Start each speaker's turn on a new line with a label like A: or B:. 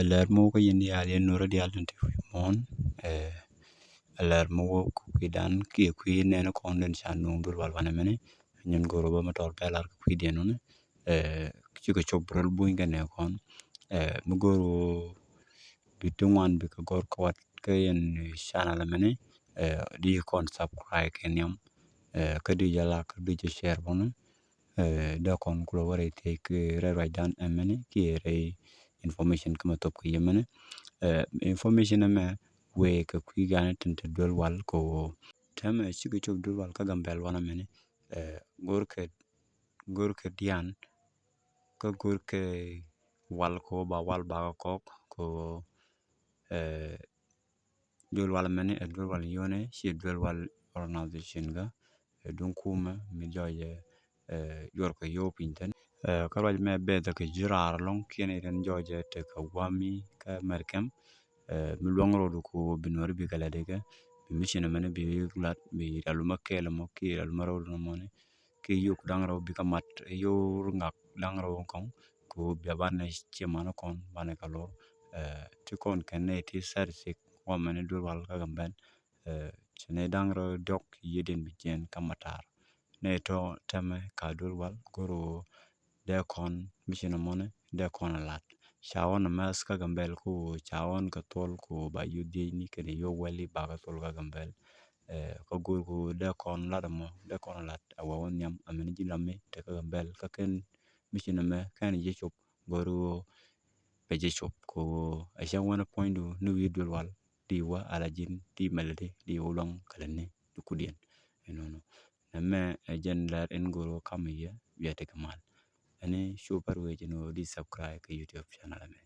A: ler mo ko yin ya yen nuro di alten ti mon ler mo ko kidan ki ne no kon den chan no dur wal wana mene nyen goro ba motor pelar ku di no ne ki ko chobral buin ga ne kon mo goro bitungwan bi ko gor ko wat ke yen channel mene di kon subscribe kenyam ka di jala ka di share bono da kon kulo ware te ke re dan mene ki re information kuma top ke yemene information me we ka kwigan tente dol wal ko tame chigi chok dol wal ka gambel wana mene gorke dian ka gorke wal ko ba wal ba ko dol wal mene dol wal yone shi dol wal organization ga don kuma mi joye yor ko yo pinten karwaj me beda ke jirar long kiene ren joje te ka wami ka merkem mi longro du ko binor bi kala dege bi mission mene bi lat bi aluma kele mo ki aluma ro no mone ki yuk dangro bi kamat yo ngak dangro kon ko bi bane chemano kon bane kalo ti kon kenne ti sarsik wa mene dur wal ka gamben chene dangro dok yeden bi jen kamatar ne to teme ka dur wal goro de kon mission mone de kon lat shawon mas ka gambel ko shawon ka tol ko ba yudi ni kene yo wali ba ka tol ka gambel ko gurgu de kon ladamo de kon lat awon yam amen jilame te ka gambel ka ken mission me kan je chop goru be je chop ko asha wana point no widul wal diwa alajin di melade di ulong kalane dukudien enono nemme jen lar en goro kamiye biate kamal ani super we jeno di subscribe ke YouTube channel